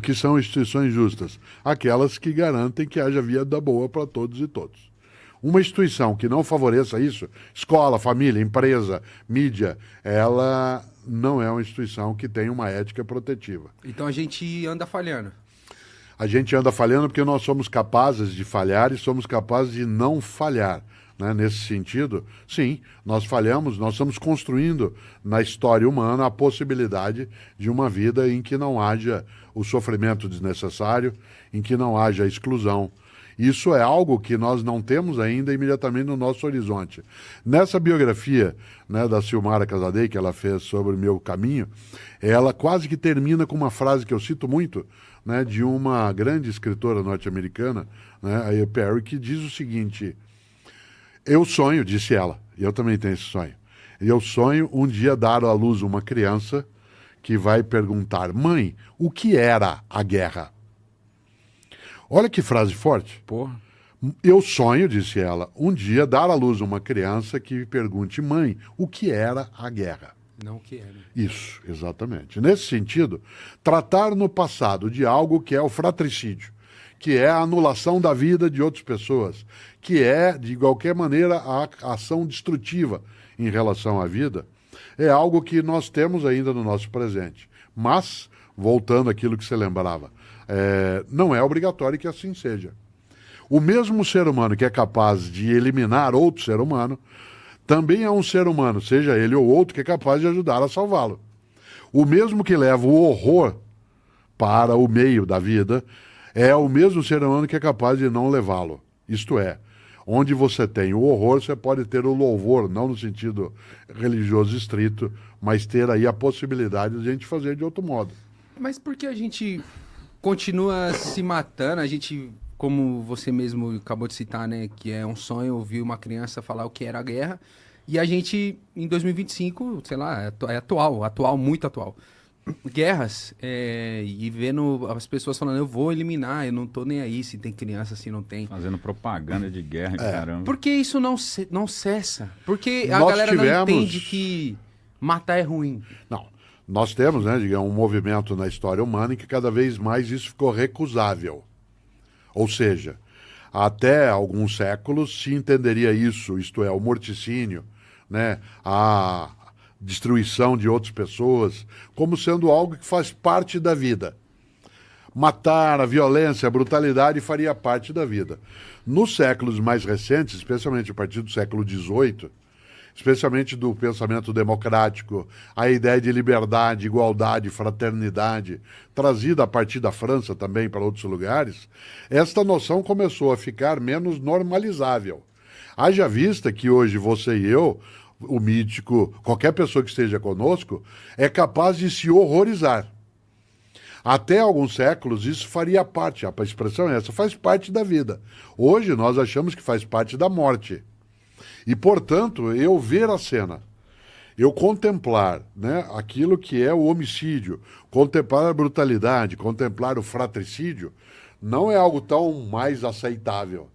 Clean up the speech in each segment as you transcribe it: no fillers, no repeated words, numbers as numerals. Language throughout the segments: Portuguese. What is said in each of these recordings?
que são instituições justas? Aquelas que garantem que haja vida boa para todos e todos. Uma instituição que não favoreça isso, escola, família, empresa, mídia, ela não é uma instituição que tem uma ética protetiva. Então a gente anda falhando. A gente anda falhando porque nós somos capazes de falhar e somos capazes de não falhar. Né? Nesse sentido, sim, nós falhamos, nós estamos construindo na história humana a possibilidade de uma vida em que não haja o sofrimento desnecessário, em que não haja exclusão. Isso é algo que nós não temos ainda imediatamente no nosso horizonte. Nessa biografia, né, da Silmara Casadei, que ela fez sobre o meu caminho, ela quase que termina com uma frase que eu cito muito, né, de uma grande escritora norte-americana, né, a Perry, que diz o seguinte: eu sonho, disse ela, e eu também tenho esse sonho, eu sonho um dia dar à luz uma criança que vai perguntar: mãe, o que era a guerra? Olha que frase forte. Porra. Eu sonho, disse ela, um dia dar à luz uma criança que pergunte: mãe, o que era a guerra? Não o que era. Isso, exatamente. Nesse sentido, tratar no passado de algo que é o fratricídio, que é a anulação da vida de outras pessoas, que é, de qualquer maneira, a ação destrutiva em relação à vida, é algo que nós temos ainda no nosso presente. Mas, voltando àquilo que você lembrava, não é obrigatório que assim seja. O mesmo ser humano que é capaz de eliminar outro ser humano, também é um ser humano, seja ele ou outro, que é capaz de ajudar a salvá-lo. O mesmo que leva o horror para o meio da vida, é o mesmo ser humano que é capaz de não levá-lo. Isto é, onde você tem o horror, você pode ter o louvor, não no sentido religioso estrito, mas ter aí a possibilidade de a gente fazer de outro modo. Mas por que a gente continua se matando? A gente, como você mesmo acabou de citar, né, que é um sonho ouvir uma criança falar o que era a guerra, e a gente, em 2025, sei lá, é atual, muito atual. Guerras, e vendo as pessoas falando: eu vou eliminar, eu não tô nem aí se tem criança, se não tem. Fazendo propaganda de guerra, caramba. Por que isso não cessa? Porque a Nós galera não tivemos- entende que matar é ruim. Não. Nós temos, né, digamos, um movimento na história humana em que cada vez mais isso ficou recusável. Ou seja, até alguns séculos se entenderia isso, isto é, o morticínio, né, a destruição de outras pessoas, como sendo algo que faz parte da vida. Matar, a violência, a brutalidade faria parte da vida. Nos séculos mais recentes, especialmente a partir do século XVIII, especialmente do pensamento democrático, a ideia de liberdade, igualdade, fraternidade, trazida a partir da França também para outros lugares, esta noção começou a ficar menos normalizável. Haja vista que hoje você e eu, o mítico, qualquer pessoa que esteja conosco, é capaz de se horrorizar. Até alguns séculos isso faria parte, a expressão é essa, faz parte da vida. Hoje nós achamos que faz parte da morte. E, portanto, eu ver a cena, eu contemplar, né, aquilo que é o homicídio, contemplar a brutalidade, contemplar o fratricídio, não é algo tão mais aceitável.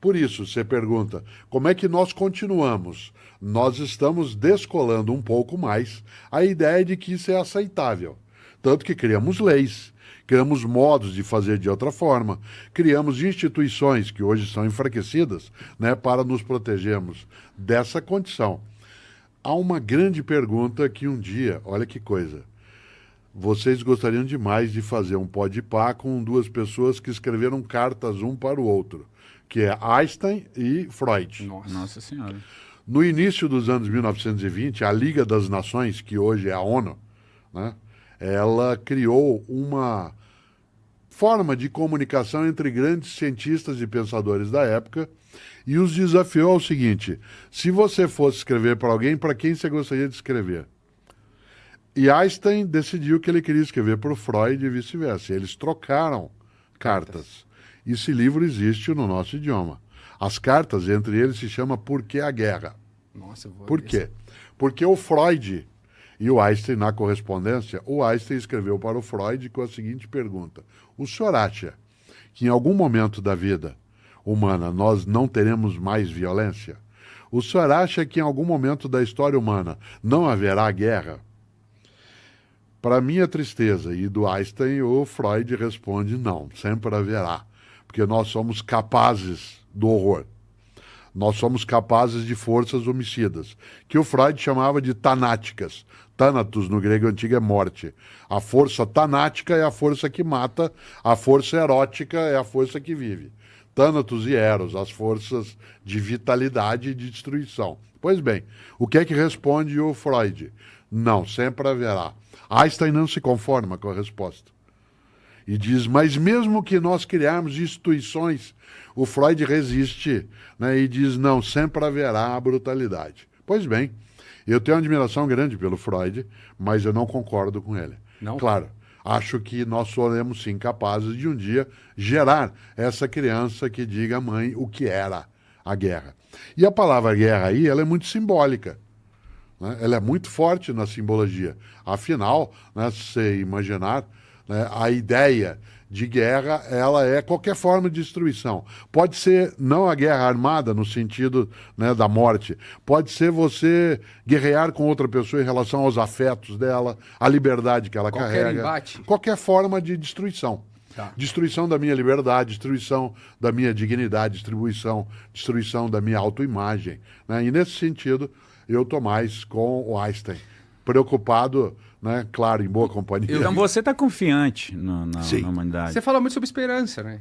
Por isso, você pergunta, como é que nós continuamos? Nós estamos descolando um pouco mais a ideia de que isso é aceitável. Tanto que criamos leis, criamos modos de fazer de outra forma, criamos instituições que hoje são enfraquecidas, né, para nos protegermos dessa condição. Há uma grande pergunta que um dia, olha que coisa, vocês gostariam demais de fazer um pode-pá com duas pessoas que escreveram cartas um para o outro, que é Einstein e Freud. Nossa Senhora. No início dos anos 1920, a Liga das Nações, que hoje é a ONU, né, ela criou uma forma de comunicação entre grandes cientistas e pensadores da época e os desafiou ao seguinte: se você fosse escrever para alguém, para quem você gostaria de escrever? E Einstein decidiu que ele queria escrever para o Freud e vice-versa. Eles trocaram cartas. Esse livro existe no nosso idioma. As cartas entre eles se chama Por que a Guerra? Nossa, eu vou... Por quê? Porque o Freud e o Einstein, na correspondência, o Einstein escreveu para o Freud com a seguinte pergunta: o senhor acha que em algum momento da vida humana nós não teremos mais violência? O senhor acha que em algum momento da história humana não haverá guerra? Para minha tristeza e do Einstein, o Freud responde não, sempre haverá. Porque nós somos capazes do horror. Nós somos capazes de forças homicidas, que o Freud chamava de tanáticas. Thanatos, no grego antigo, é morte. A força tanática é a força que mata, a força erótica é a força que vive. Thanatos e Eros, as forças de vitalidade e de destruição. Pois bem, o que é que responde o Freud? Não, sempre haverá. Einstein não se conforma com a resposta. E diz, mas mesmo que nós criarmos instituições, o Freud resiste, né, e diz, não, sempre haverá a brutalidade. Pois bem, eu tenho uma admiração grande pelo Freud, mas eu não concordo com ele. Não? Claro, acho que nós seremos sim capazes de um dia gerar essa criança que diga à mãe o que era a guerra. E a palavra guerra aí, ela é muito simbólica. Né? Ela é muito forte na simbologia. Afinal, né, se você imaginar, né, a ideia de guerra, ela é qualquer forma de destruição. Pode ser não a guerra armada no sentido, né, da morte. Pode ser você guerrear com outra pessoa em relação aos afetos dela, a liberdade que ela Qualquer carrega. embate. Qualquer forma de destruição. Tá. Destruição da minha liberdade, destruição da minha dignidade, destruição da minha autoimagem. Né? E nesse sentido, eu estou mais com o Einstein. Preocupado, né? Claro, em boa companhia. Então você está confiante na Sim. humanidade. Você fala muito sobre esperança, né?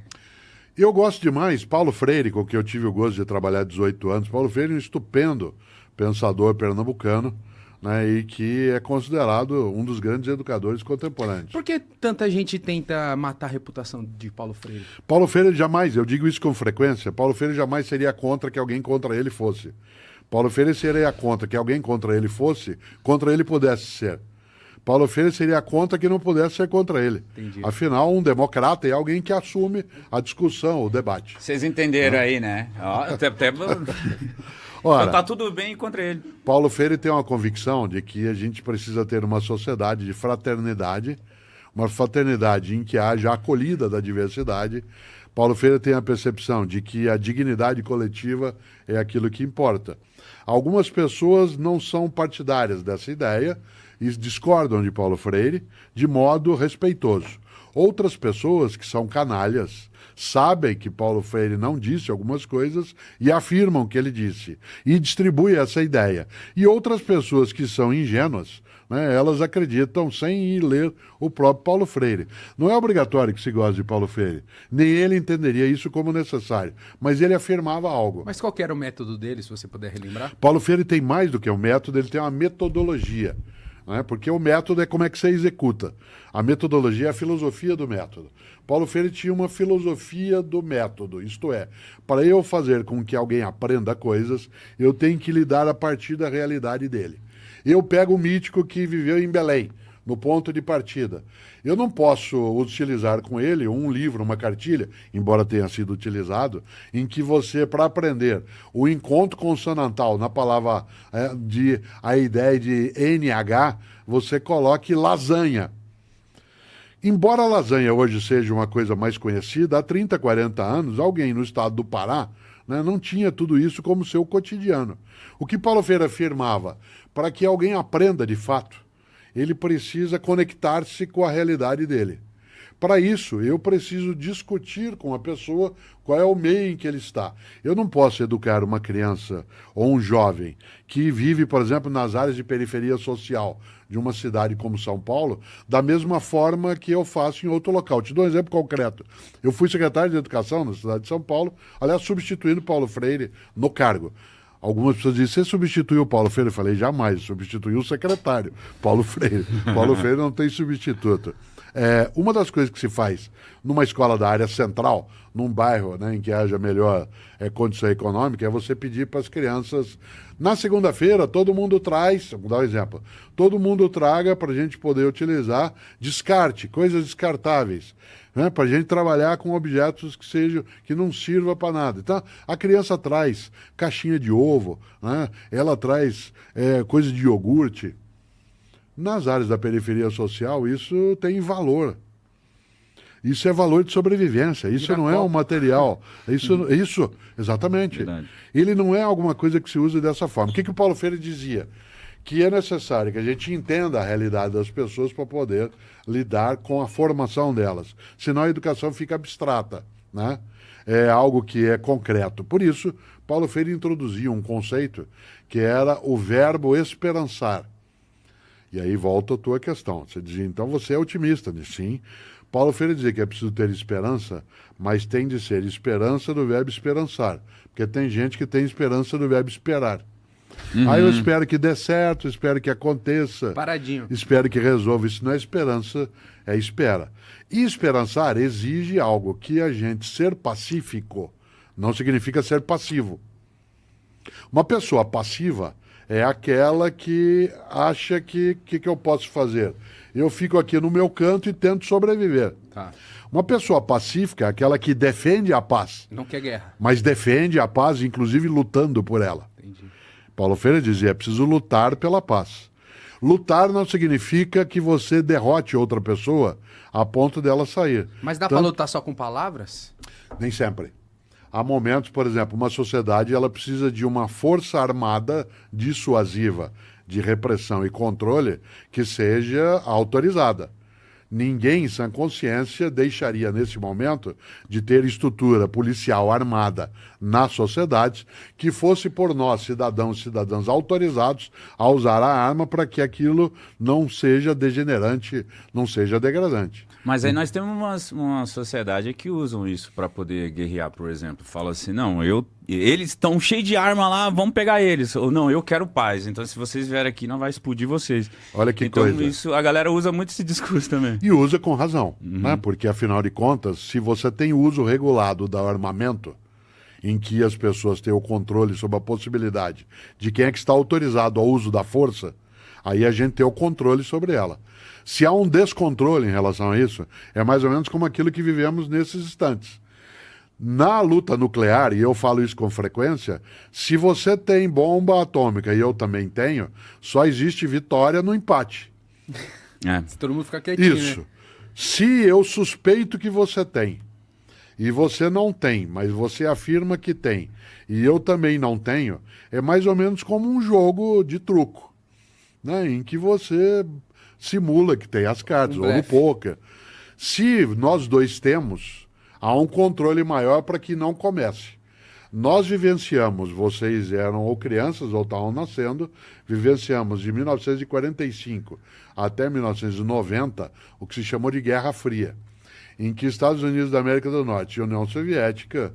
Eu gosto demais, Paulo Freire, com quem eu tive o gosto de trabalhar 18 anos. Paulo Freire é um estupendo pensador pernambucano, né, e que é considerado um dos grandes educadores contemporâneos. Por que tanta gente tenta matar a reputação de Paulo Freire? Paulo Freire jamais, eu digo isso com frequência, Paulo Freire jamais seria contra que alguém contra ele fosse. Paulo Freire seria contra que alguém contra ele fosse, contra ele pudesse ser. Paulo Freire seria contra que não pudesse ser contra ele. Entendi. Afinal, um democrata é alguém que assume a discussão, o debate. Vocês entenderam aí, né? Ó, até... Ora, Então tá tudo bem contra ele. Paulo Freire tem uma convicção de que a gente precisa ter uma sociedade de fraternidade, uma fraternidade em que haja acolhida da diversidade. Paulo Freire tem a percepção de que a dignidade coletiva é aquilo que importa. Algumas pessoas não são partidárias dessa ideia e discordam de Paulo Freire de modo respeitoso. Outras pessoas que são canalhas sabem que Paulo Freire não disse algumas coisas e afirmam que ele disse e distribuem essa ideia. E outras pessoas que são ingênuas, né, elas acreditam sem ir ler o próprio Paulo Freire. Não é obrigatório que se goste de Paulo Freire. Nem ele entenderia isso como necessário. Mas ele afirmava algo. Mas qual que era o método dele, se você puder relembrar? Paulo Freire tem mais do que um método, ele tem uma metodologia. Né? Porque o método é como é que você executa. A metodologia é a filosofia do método. Paulo Freire tinha uma filosofia do método, isto é, para eu fazer com que alguém aprenda coisas, eu tenho que lidar a partir da realidade dele. Eu pego o mítico que viveu em Belém, no ponto de partida. Eu não posso utilizar com ele um livro, uma cartilha, embora tenha sido utilizado, em que você, para aprender o encontro consonantal na palavra, a ideia de NH, você coloque lasanha. Embora a lasanha hoje seja uma coisa mais conhecida, há 30, 40 anos, alguém no estado do Pará, né, não tinha tudo isso como seu cotidiano. O que Paulo Freire afirmava, para que alguém aprenda de fato, ele precisa conectar-se com a realidade dele. Para isso, eu preciso discutir com a pessoa qual é o meio em que ele está. Eu não posso educar uma criança ou um jovem que vive, por exemplo, nas áreas de periferia social de uma cidade como São Paulo, da mesma forma que eu faço em outro local. Te dou um exemplo concreto. Eu fui secretário de Educação na cidade de São Paulo, aliás, substituindo Paulo Freire no cargo. Algumas pessoas dizem, você substituiu o Paulo Freire? Eu falei, jamais, substituiu o secretário, Paulo Freire. Paulo Freire não tem substituto. Uma das coisas que se faz numa escola da área central, num bairro, né, em que haja melhor condição econômica, é você pedir para as crianças, na segunda-feira, todo mundo traz, vou dar um exemplo, todo mundo traga para a gente poder utilizar descarte, coisas descartáveis, né, para a gente trabalhar com objetos que não sirva para nada. Então, a criança traz caixinha de ovo, né, ela traz coisa de iogurte. Nas áreas da periferia social, isso tem valor. Isso é valor de sobrevivência. Isso não é um material. Isso, exatamente. Verdade. Ele não é alguma coisa que se usa dessa forma. O que o Paulo Freire dizia? que é necessário que a gente entenda a realidade das pessoas para poder lidar com a formação delas. Senão a educação fica abstrata, né? É algo que é concreto. Por isso, Paulo Freire introduziu um conceito que era o verbo esperançar. E aí volta a tua questão. Você dizia, então você é otimista, né? Sim. Paulo Freire dizia que é preciso ter esperança, mas tem de ser esperança do verbo esperançar. Porque tem gente que tem esperança do verbo esperar. Aí eu espero que dê certo, espero que aconteça. Paradinho. Espero que resolva. Isso não é esperança, é espera. E esperançar exige algo que a gente ser pacífico não significa ser passivo. Uma pessoa passiva é aquela que acha que eu posso fazer? Eu fico aqui no meu canto e tento sobreviver. Tá. Uma pessoa pacífica é aquela que defende a paz, Não quer guerra. mas defende a paz, inclusive lutando por ela. Entendi. Paulo Freire dizia, é preciso lutar pela paz. Lutar não significa que você derrote outra pessoa a ponto dela sair. Mas dá pra lutar só com palavras? Nem sempre. Há momentos, por exemplo, uma sociedade ela precisa de uma força armada dissuasiva, de repressão e controle que seja autorizada. Ninguém, em sã consciência, deixaria nesse momento de ter estrutura policial armada nas sociedades que fosse por nós, cidadãos e cidadãs autorizados a usar a arma para que aquilo não seja degenerante, não seja degradante. Mas aí nós temos uma sociedade que usam isso para poder guerrear, por exemplo. Fala assim, não, eles estão cheios de arma lá, vamos pegar eles. Ou não, eu quero paz, então se vocês vierem aqui, não vai explodir vocês. Olha que então, coisa. Isso, a galera usa muito esse discurso também. E usa com razão, né? Porque, afinal de contas, se você tem uso regulado do armamento, em que as pessoas têm o controle sobre a possibilidade de quem é que está autorizado ao uso da força, aí a gente tem o controle sobre ela. Se há um descontrole em relação a isso, é mais ou menos como aquilo que vivemos nesses instantes. Na luta nuclear, e eu falo isso com frequência, se você tem bomba atômica e eu também tenho, só existe vitória no empate. É. Se todo mundo ficar quietinho, Isso. né? Se eu suspeito que você tem, e você não tem, mas você afirma que tem, e eu também não tenho, é mais ou menos como um jogo de truco, né? Em que você simula que tem as cartas, ou no blefe. poker. Se nós dois temos, há um controle maior para que não comece. Nós vivenciamos, vocês eram ou crianças ou estavam nascendo, vivenciamos de 1945 até 1990 o que se chamou de Guerra Fria, em que Estados Unidos da América do Norte e União Soviética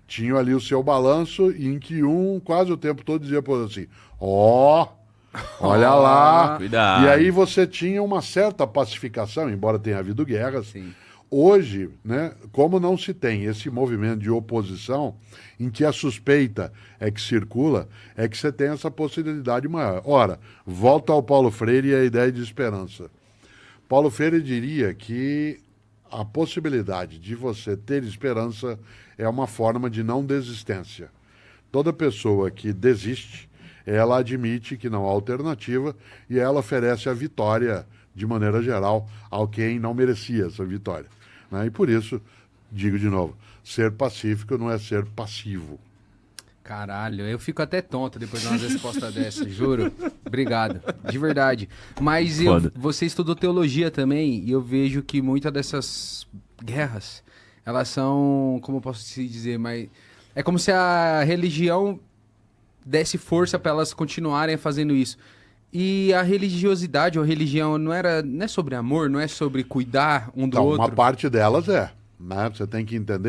tinham ali o seu balanço, e em que um quase o tempo todo dizia por assim, olha lá. Cuidado. E aí você tinha uma certa pacificação, embora tenha havido guerras. Sim. Hoje, né, como não se tem esse movimento de oposição, em que a suspeita é que circula, é que você tem essa possibilidade maior. Ora, volta ao Paulo Freire e a ideia de esperança. Paulo Freire diria que a possibilidade de você ter esperança é uma forma de não desistência. Toda pessoa que desiste, ela admite que não há alternativa e ela oferece a vitória, de maneira geral, ao quem não merecia essa vitória, né? E por isso, digo de novo, ser pacífico não é ser passivo. Caralho, eu fico até tonto depois de uma resposta dessa, juro. Obrigado, de verdade. Mas você estudou teologia também, e eu vejo que muitas dessas guerras, elas são, como eu posso te dizer, mas é como se a religião desse força para elas continuarem fazendo isso. E a religiosidade ou religião não é sobre amor, não é sobre cuidar um do Então, outro? uma parte delas é, né? Você tem que entender